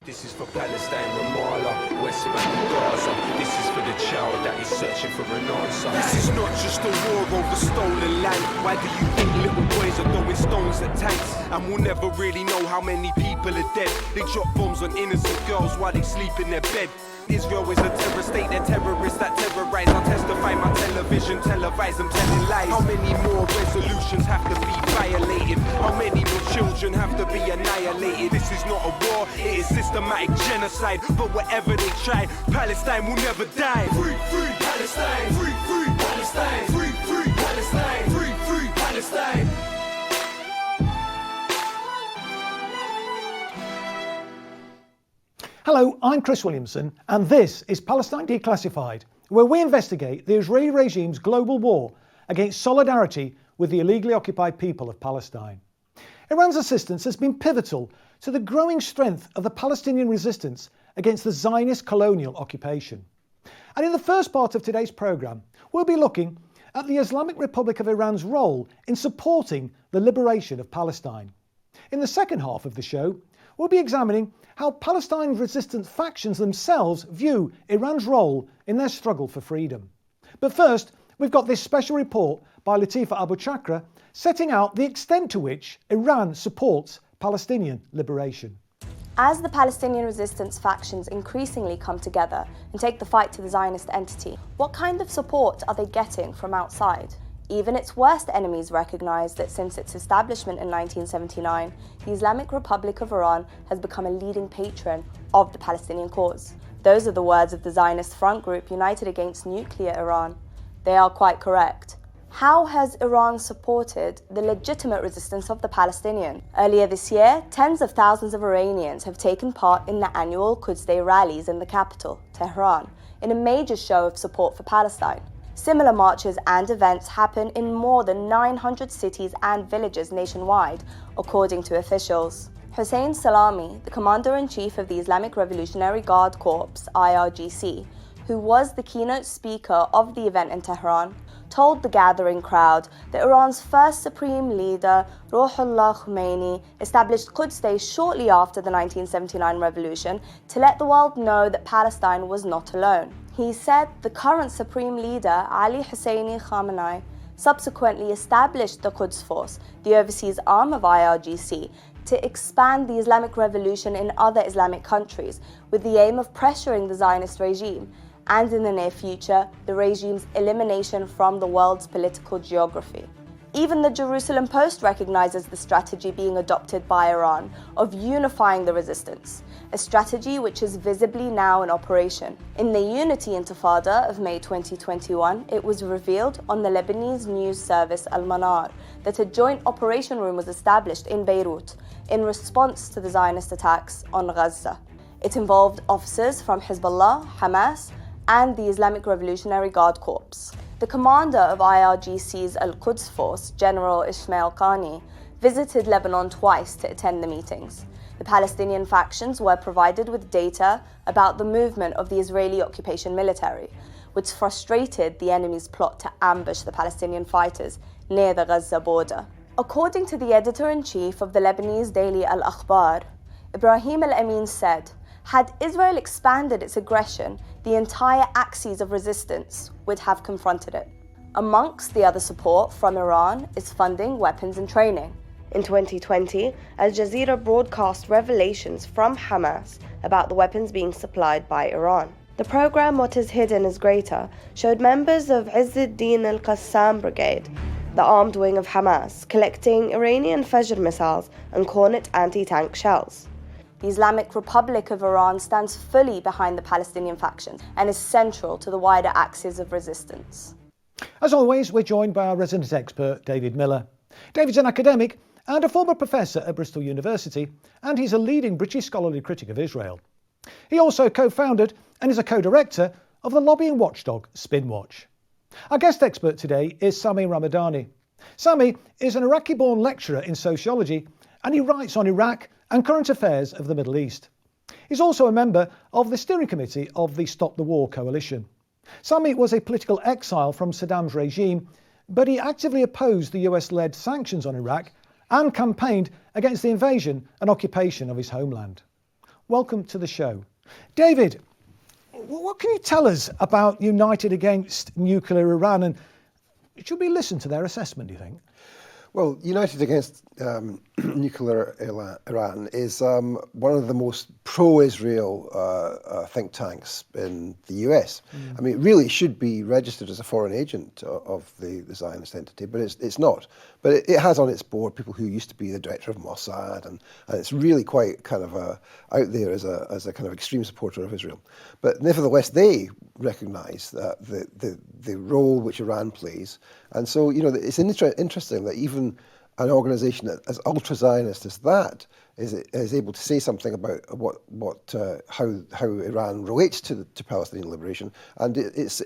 This is for Palestine, Ramallah, West Bank, Gaza. This is for the child that is searching for an answer. This is not just a war over stolen land. Why do you think little boys are throwing stones at tanks? And we'll never really know how many people are dead. They drop bombs on innocent girls while they sleep in their bed. Israel is a terror state, they're terrorists that terrorize. I'll testify my television, televise, I'm telling lies. How many more resolutions have to be violated? How many more children have to be annihilated? This is not a war, it is systematic genocide. But whatever they try, Palestine will never die. Free, free Palestine, free, free Palestine, free, free Palestine, free, free Palestine. Hello, I'm Chris Williamson, and this is Palestine Declassified, where we investigate the Israeli regime's global war against solidarity with the illegally occupied people of Palestine. Iran's assistance has been pivotal to the growing strength of the Palestinian resistance against the Zionist colonial occupation. And in the first part of today's programme, we'll be looking at the Islamic Republic of Iran's role in supporting the liberation of Palestine. In the second half of the show, we'll be examining how Palestine resistance factions themselves view Iran's role in their struggle for freedom. But first, we've got this special report by Latifa Abu Chakra setting out the extent to which Iran supports Palestinian liberation. As the Palestinian resistance factions increasingly come together and take the fight to the Zionist entity, what kind of support are they getting from outside? Even its worst enemies recognise that since its establishment in 1979, the Islamic Republic of Iran has become a leading patron of the Palestinian cause. Those are the words of the Zionist front group united against nuclear Iran. They are quite correct. How has Iran supported the legitimate resistance of the Palestinians? Earlier this year, tens of thousands of Iranians have taken part in the annual Quds Day rallies in the capital, Tehran, in a major show of support for Palestine. Similar marches and events happen in more than 900 cities and villages nationwide, according to officials. Hossein Salami, the Commander-in-Chief of the Islamic Revolutionary Guard Corps, IRGC, who was the keynote speaker of the event in Tehran, told the gathering crowd that Iran's first supreme leader, Ruhollah Khomeini, established Quds Day shortly after the 1979 revolution to let the world know that Palestine was not alone. He said the current supreme leader, Ali Husseini Khamenei, subsequently established the Quds Force, the overseas arm of IRGC, to expand the Islamic Revolution in other Islamic countries with the aim of pressuring the Zionist regime, and in the near future, the regime's elimination from the world's political geography. Even the Jerusalem Post recognizes the strategy being adopted by Iran of unifying the resistance, a strategy which is visibly now in operation. In the Unity Intifada of May 2021, it was revealed on the Lebanese news service Al-Manar that a joint operation room was established in Beirut in response to the Zionist attacks on Gaza. It involved officers from Hezbollah, Hamas, and the Islamic Revolutionary Guard Corps. The commander of IRGC's Al-Quds Force, General Ismail Qani, visited Lebanon twice to attend the meetings. The Palestinian factions were provided with data about the movement of the Israeli occupation military, which frustrated the enemy's plot to ambush the Palestinian fighters near the Gaza border. According to the editor-in-chief of the Lebanese daily Al-Akhbar, Ibrahim Al-Amin said, had Israel expanded its aggression, the entire axis of resistance would have confronted it. Amongst the other support from Iran is funding weapons and training. In 2020, Al Jazeera broadcast revelations from Hamas about the weapons being supplied by Iran. The program What is Hidden is Greater showed members of Izz-ad-Din al-Qassam Brigade, the armed wing of Hamas, collecting Iranian Fajr missiles and Cornet anti-tank shells. The Islamic Republic of Iran stands fully behind the Palestinian factions and is central to the wider axis of resistance. As always, we're joined by our resident expert, David Miller. David's an academic and a former professor at Bristol University, and he's a leading British scholarly critic of Israel. He also co-founded and is a co-director of the lobbying watchdog Spinwatch. Our guest expert today is Sami Ramadani. Sami is an Iraqi-born lecturer in sociology, and he writes on Iraq and current affairs of the Middle East. He's also a member of the steering committee of the Stop the War coalition. Sami was a political exile from Saddam's regime, but he actively opposed the US-led sanctions on Iraq and campaigned against the invasion and occupation of his homeland. welcome to the show. David, what can you tell us about United Against Nuclear Iran, and should we listen to their assessment, do you think? Well, United Against Nuclear Iran is one of the most pro-Israel think tanks in the US. I mean, it really should be registered as a foreign agent of the Zionist entity, but it's not. But it has on its board people who used to be the director of Mossad, and it's really quite kind of out there as a kind of extreme supporter of Israel. But nevertheless, they recognise that the role which Iran plays, and so it's interesting that even an organisation as ultra-Zionist as that is able to say something about how Iran relates to Palestinian liberation, and it's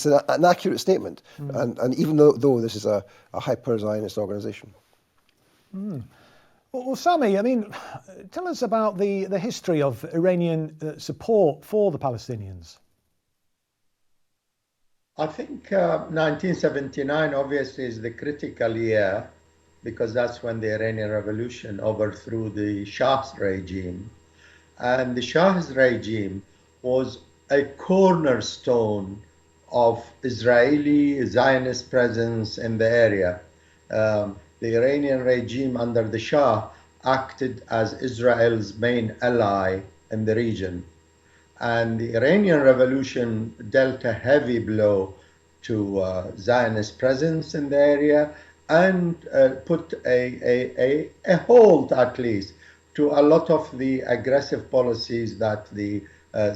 an accurate statement, and even though this is a hyper-Zionist organisation. Well, Sami, I mean, tell us about the history of Iranian support for the Palestinians. I think 1979 obviously is the critical year, because that's when the Iranian Revolution overthrew the Shah's regime. And the Shah's regime was a cornerstone of Israeli Zionist presence in the area. The Iranian regime under the Shah acted as Israel's main ally in the region. And the Iranian Revolution dealt a heavy blow to Zionist presence in the area, and put a halt, at least, to a lot of the aggressive policies that the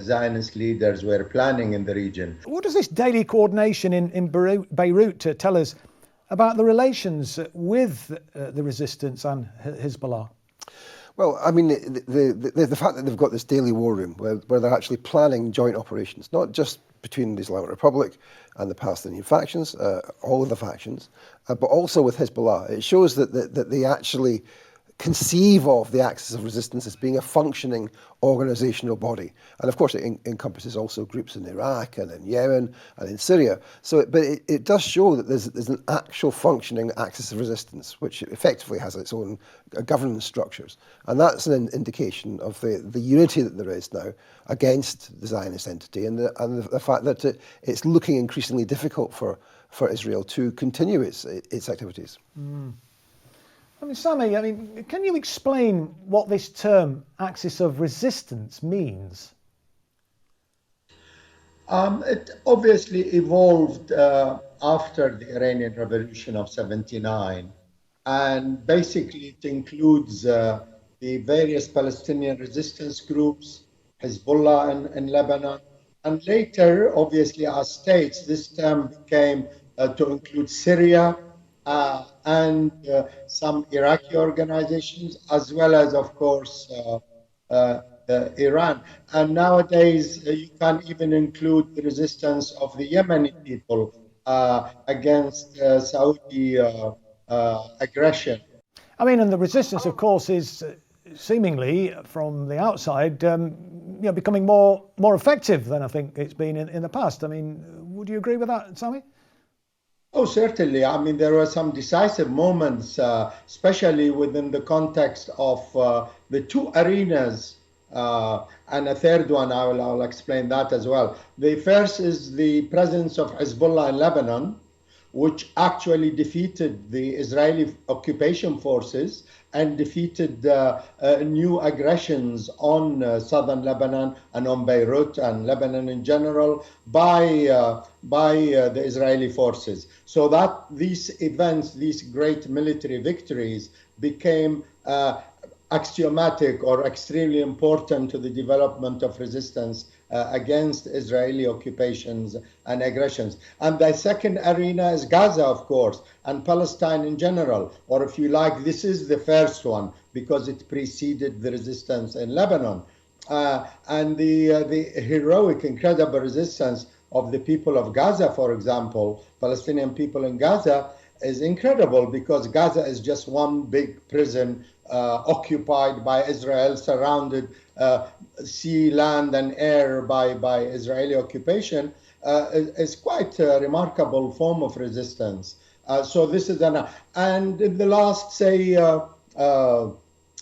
Zionist leaders were planning in the region. What does this daily coordination in Beirut tell us about the relations with the resistance and Hezbollah? Well, I mean, the fact that they've got this daily war room where they're actually planning joint operations, not just between the Islamic Republic and the Palestinian factions, all of the factions, but also with Hezbollah. It shows that they actually conceive of the axis of resistance as being a functioning organizational body. And of course, it encompasses also groups in Iraq and in Yemen and in Syria. But it does show that there's an actual functioning axis of resistance, which effectively has its own governance structures. And that's an indication of the unity that there is now against the Zionist entity, and the fact that it's looking increasingly difficult for Israel to continue its activities. I mean, Sami, can you explain what this term axis of resistance means? It obviously evolved after the Iranian Revolution of '79, and basically it includes the various Palestinian resistance groups, Hezbollah in Lebanon, and later, obviously, as states, this term became to include Syria, and some Iraqi organizations, as well as, of course, Iran. And nowadays, you can even include the resistance of the Yemeni people against Saudi aggression. I mean, and the resistance, of course, is seemingly, from the outside, becoming more effective than I think it's been in the past. I mean, would you agree with that, Sami? Oh, certainly. I mean, there were some decisive moments, especially within the context of the two arenas, and a third one, I'll explain that as well. The first is the presence of Hezbollah in Lebanon, which actually defeated the Israeli occupation forces and defeated new aggressions on southern Lebanon and on Beirut and Lebanon in general by the Israeli forces. So that these events, these great military victories, became axiomatic or extremely important to the development of resistance against Israeli occupations and aggressions. And the second arena is Gaza, of course, and Palestine in general. Or if you like, this is the first one because it preceded the resistance in Lebanon. And the heroic, incredible resistance of the people of Gaza, for example, Palestinian people in Gaza, is incredible because Gaza is just one big prison occupied by Israel, surrounded sea, land, and air by Israeli occupation. Is quite a remarkable form of resistance. So this is and in the last, say,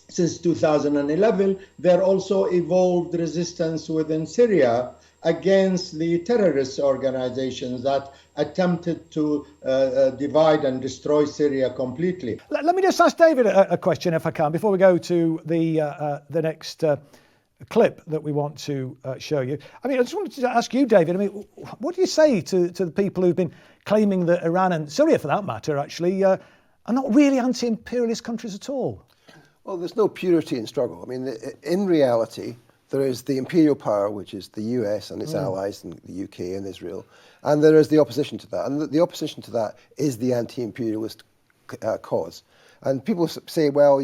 since 2011, there also evolved resistance within Syria against the terrorist organizations that attempted to divide and destroy Syria completely. Let me just ask David a question, if I can, before we go to the next clip that we want to show you. I mean, I just wanted to ask you, David, I mean, what do you say to the people who've been claiming that Iran and Syria, for that matter, actually, are not really anti-imperialist countries at all? Well, there's no purity in struggle. I mean, in reality, there is the imperial power, which is the US and its allies, and the UK and Israel, and there is the opposition to that. And the opposition to that is the anti-imperialist cause. And people say, well,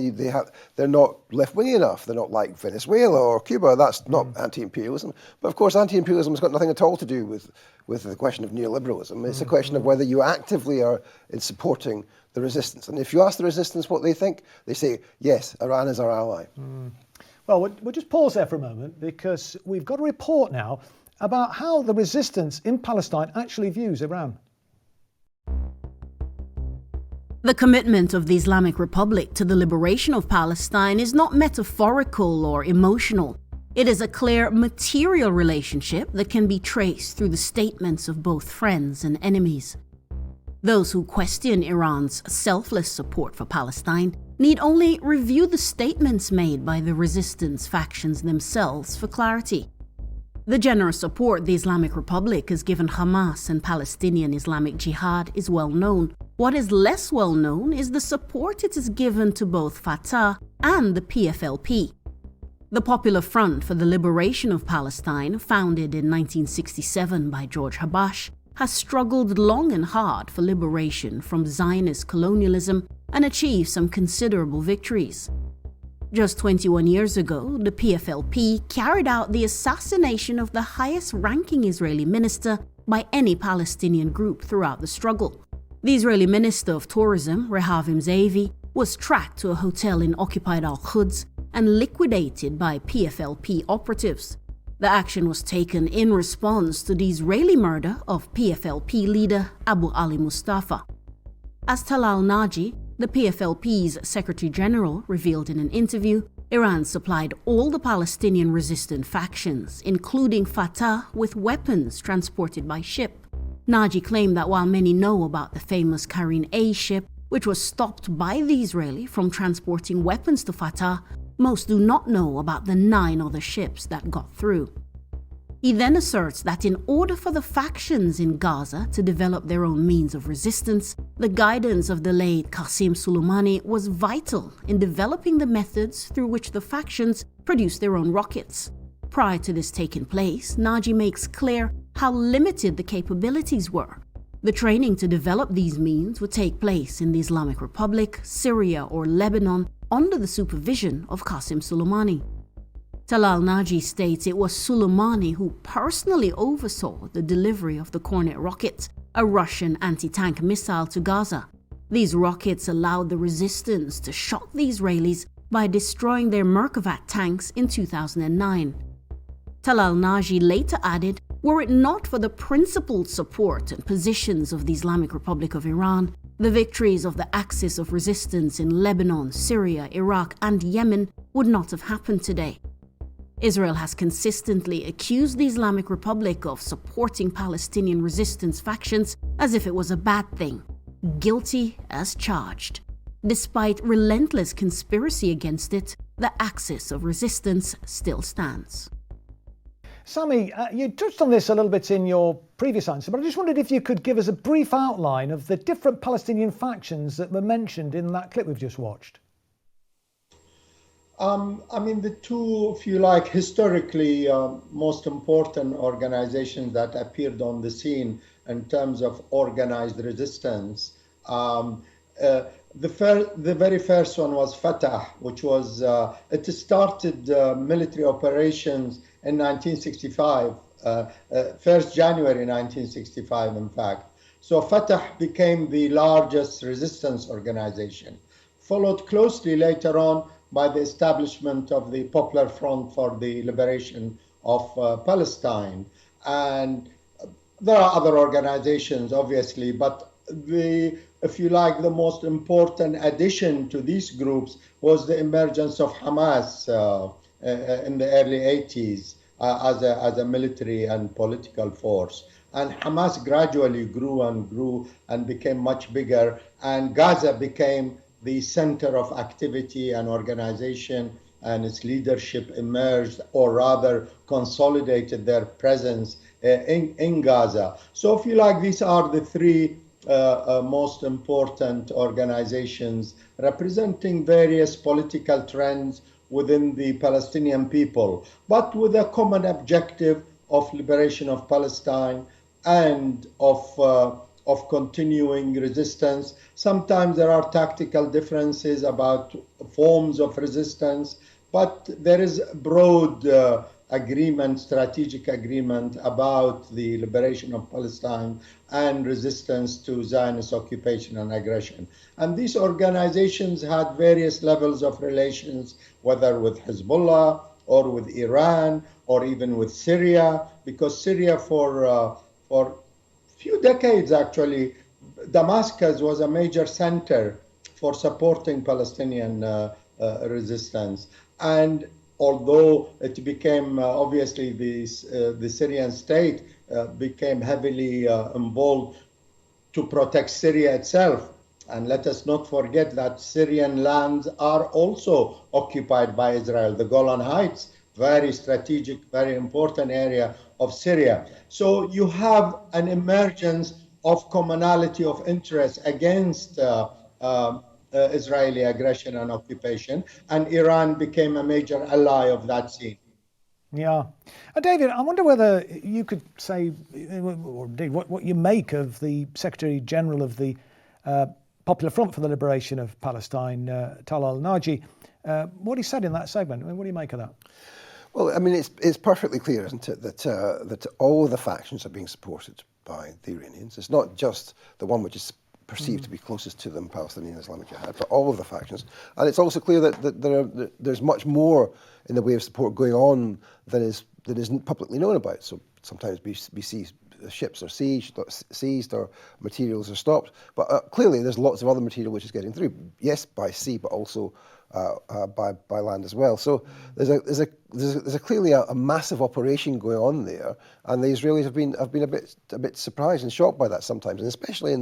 they're not left-wing enough. They're not like Venezuela or Cuba. That's not anti-imperialism. But of course, anti-imperialism has got nothing at all to do with the question of neoliberalism. It's a question of whether you actively are in supporting the resistance. And if you ask the resistance what they think, they say, yes, Iran is our ally. Well, we'll just pause there for a moment, because we've got a report now about how the resistance in Palestine actually views Iran. The commitment of the Islamic Republic to the liberation of Palestine is not metaphorical or emotional. It is a clear material relationship that can be traced through the statements of both friends and enemies. Those who question Iran's selfless support for Palestine need only review the statements made by the resistance factions themselves for clarity. The generous support the Islamic Republic has given Hamas and Palestinian Islamic Jihad is well known. What is less well known is the support it has given to both Fatah and the PFLP. The Popular Front for the Liberation of Palestine, founded in 1967 by George Habash, has struggled long and hard for liberation from Zionist colonialism and achieved some considerable victories. Just 21 years ago, the PFLP carried out the assassination of the highest-ranking Israeli minister by any Palestinian group throughout the struggle. The Israeli Minister of Tourism, Rehavim Ze'evi, was tracked to a hotel in occupied Al-Quds and liquidated by PFLP operatives. The action was taken in response to the Israeli murder of PFLP leader Abu Ali Mustafa. As Talal Naji, the PFLP's Secretary General, revealed in an interview, Iran supplied all the Palestinian resistant factions, including Fatah, with weapons transported by ship. Naji claimed that while many know about the famous Karine A ship, which was stopped by the Israeli from transporting weapons to Fatah, most do not know about the 9 other ships that got through. He then asserts that in order for the factions in Gaza to develop their own means of resistance, the guidance of the late Qasem Soleimani was vital in developing the methods through which the factions produce their own rockets. Prior to this taking place, Naji makes clear how limited the capabilities were. The training to develop these means would take place in the Islamic Republic, Syria, or Lebanon under the supervision of Qasem Soleimani. Talal Naji states it was Soleimani who personally oversaw the delivery of the Kornet rocket, a Russian anti-tank missile, to Gaza. These rockets allowed the resistance to shock the Israelis by destroying their Merkava tanks in 2009. Talal Naji later added, were it not for the principled support and positions of the Islamic Republic of Iran, the victories of the Axis of Resistance in Lebanon, Syria, Iraq, and Yemen would not have happened today. Israel has consistently accused the Islamic Republic of supporting Palestinian resistance factions as if it was a bad thing, guilty as charged. Despite relentless conspiracy against it, the Axis of Resistance still stands. Sami, you touched on this a little bit in your previous answer, but I just wondered if you could give us a brief outline of the different Palestinian factions that were mentioned in that clip we've just watched. I mean, the two, if you like, historically most important organizations that appeared on the scene in terms of organized resistance. The very first one was Fatah, which was, it started military operations in 1965, 1st January 1965, in fact. So Fatah became the largest resistance organization, followed closely later on by the establishment of the Popular Front for the Liberation of Palestine. And there are other organizations, obviously, but the if you like, the most important addition to these groups was the emergence of Hamas in the early 80s as a military and political force. And Hamas gradually grew and became much bigger, and Gaza became the center of activity and organization, and its leadership emerged, or rather consolidated their presence in Gaza. So if you like, these are the three most important organizations representing various political trends within the Palestinian people, but with a common objective of liberation of Palestine and of continuing resistance. Sometimes there are tactical differences about forms of resistance, but there is broad agreement, strategic agreement about the liberation of Palestine and resistance to Zionist occupation and aggression. And these organizations had various levels of relations, whether with Hezbollah or with Iran or even with Syria, because Syria for few decades actually, Damascus was a major center for supporting Palestinian resistance. And although it became, obviously, the Syrian state became heavily involved to protect Syria itself. And let us not forget that Syrian lands are also occupied by Israel. The Golan Heights, very strategic, very important area of Syria. So you have an emergence of commonality of interest against Israeli aggression and occupation, and Iran became a major ally of that scene. Yeah. David, I wonder whether you could say, or indeed what you make of the Secretary General of the Popular Front for the Liberation of Palestine, Talal Naji, what he said in that segment. I mean, what do you make of that? Well, I mean, it's perfectly clear, isn't it, that all the factions are being supported by the Iranians. It's not just the one which is perceived to be closest to them, Palestinian Islamic Jihad, but all of the factions. And it's also clear that there's much more in the way of support going on that isn't publicly known about. So sometimes we see ships are seized or materials are stopped, but clearly there's lots of other material which is getting through. Yes, by sea, but also by land as well. So there's clearly a massive operation going on there, and the Israelis have been a bit surprised and shocked by that sometimes, and especially in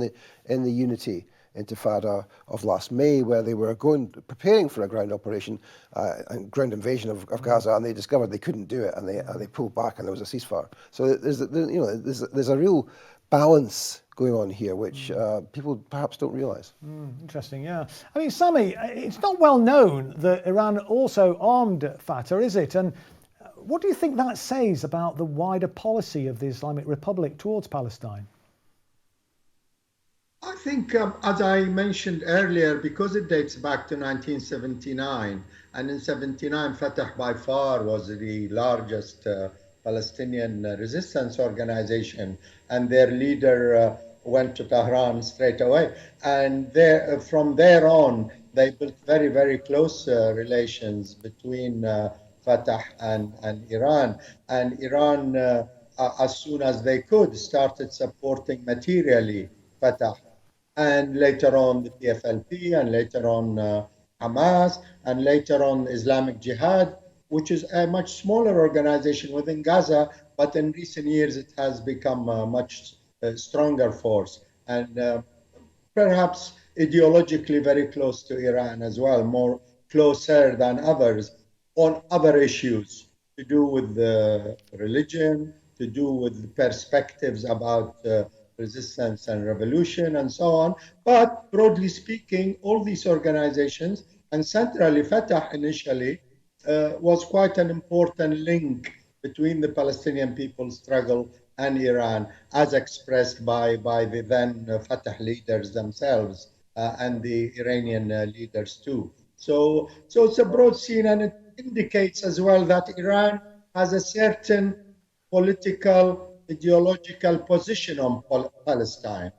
the Unity Intifada of last May, where they were preparing for a ground operation and ground invasion of Gaza, and they discovered they couldn't do it, and they pulled back, and there was a ceasefire. So there's a real balance going on here, which people perhaps don't realise. Interesting, yeah. I mean, Sami, it's not well known that Iran also armed Fatah, is it? And what do you think that says about the wider policy of the Islamic Republic towards Palestine? I think, as I mentioned earlier, because it dates back to 1979, and in 79, Fatah by far was the largest Palestinian resistance organization, and their leader went to Tehran straight away. And from there on, they built very, very close relations between Fatah and Iran. And Iran, as soon as they could, started supporting materially Fatah. And later on the PFLP, and later on Hamas, and later on Islamic Jihad, which is a much smaller organization within Gaza, but in recent years it has become a much stronger force, and perhaps ideologically very close to Iran as well, more closer than others on other issues to do with religion, to do with perspectives about resistance and revolution and so on. But broadly speaking, all these organizations, and centrally Fatah initially, was quite an important link between the Palestinian people's struggle and Iran, as expressed by the then Fatah leaders themselves and the Iranian leaders too. So it's a broad scene, and it indicates as well that Iran has a certain political, ideological position on Palestine,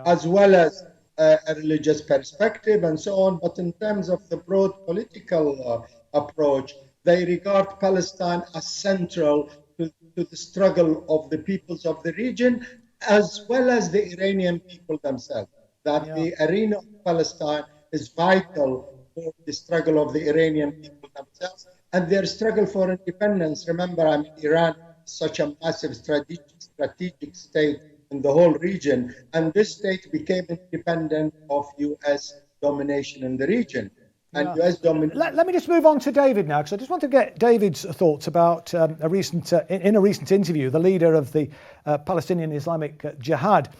as well as a religious perspective and so on. But in terms of the broad political approach, they regard Palestine as central to the struggle of the peoples of the region, as well as the Iranian people themselves. that the arena of Palestine is vital for the struggle of the Iranian people themselves and their struggle for independence. Remember, I mean, Iran is such a massive strategic state in the whole region, and this state became independent of U.S. domination in the region. And U.S. domination. Let me just move on to David now, because I just want to get David's thoughts about in a recent interview, the leader of the Palestinian Islamic Jihad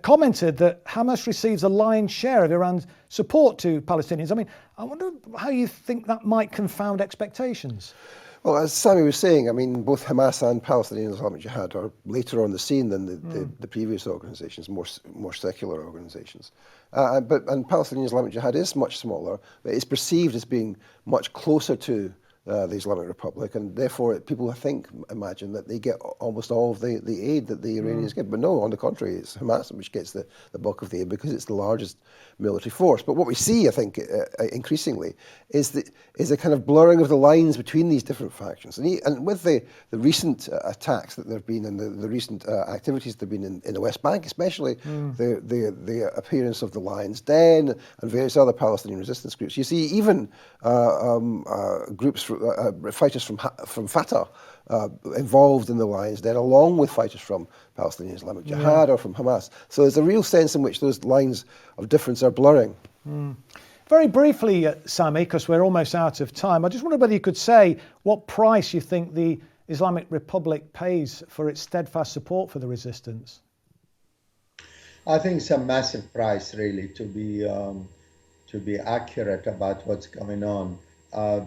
commented that Hamas receives a lion's share of Iran's support to Palestinians. I mean, I wonder how you think that might confound expectations. Well, as Sami was saying, I mean, both Hamas and Palestinian Islamic Jihad are later on the scene than the previous organisations, more secular organisations. And Palestinian Islamic Jihad is much smaller, but it's perceived as being much closer to the Islamic Republic, and therefore people imagine that they get almost all of the aid that the Iranians get. But no, on the contrary, it's Hamas which gets the bulk of the aid because it's the largest military force. But what we see, I think, increasingly is a kind of blurring of the lines between these different factions. And with the recent attacks that there have been and the recent activities that have been in the West Bank, especially the appearance of the Lion's Den and various other Palestinian resistance groups, you see even groups, fighters from Fatah involved in the Lion's Den, along with fighters from Palestinian Islamic Jihad or from Hamas. So there's a real sense in which those lines of difference are blurring. Very briefly, Sami, because we're almost out of time, I just wondered whether you could say what price you think the Islamic Republic pays for its steadfast support for the resistance. I think it's a massive price, really, to be accurate about what's going on.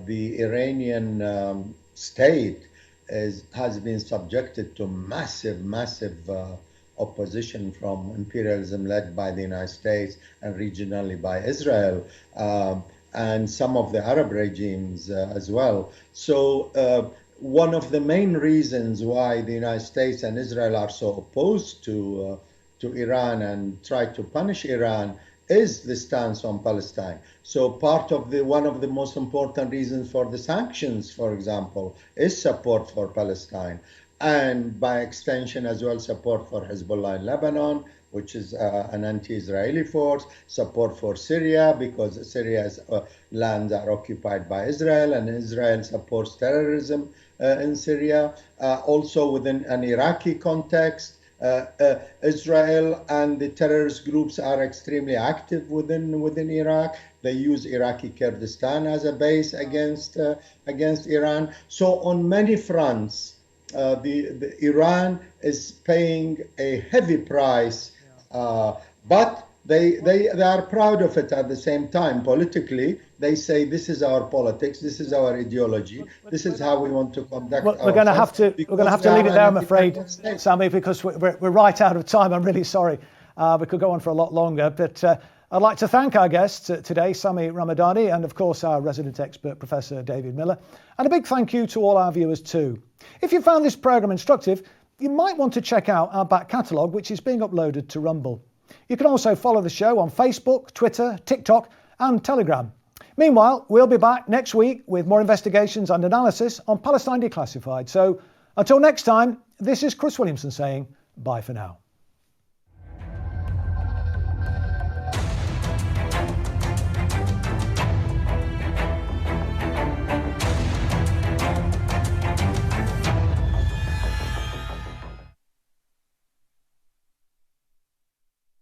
The Iranian state has been subjected to massive opposition from imperialism led by the United States and regionally by Israel and some of the Arab regimes as well. So one of the main reasons why the United States and Israel are so opposed to Iran and try to punish Iran is the stance on Palestine. So one of the most important reasons for the sanctions, for example, is support for Palestine, and by extension as well support for Hezbollah in Lebanon, which is an anti-Israeli force, support for Syria because Syria's lands are occupied by Israel and Israel supports terrorism in Syria. Also within an Iraqi context, Israel and the terrorist groups are extremely active within Iraq. They use Iraqi Kurdistan as a base against Iran. So on many fronts, the Iran is paying a heavy price, but they are proud of it at the same time. Politically, they say this is our politics, this is our ideology, this is how we want to conduct. Well, we're going to have to leave it there, I'm afraid, Sami, because we're right out of time. I'm really sorry. We could go on for a lot longer, but I'd like to thank our guests today, Sami Ramadani, and of course our resident expert, Professor David Miller. And a big thank you to all our viewers too. If you found this programme instructive, you might want to check out our back catalogue, which is being uploaded to Rumble. You can also follow the show on Facebook, Twitter, TikTok and Telegram. Meanwhile, we'll be back next week with more investigations and analysis on Palestine Declassified. So until next time, this is Chris Williamson saying bye for now.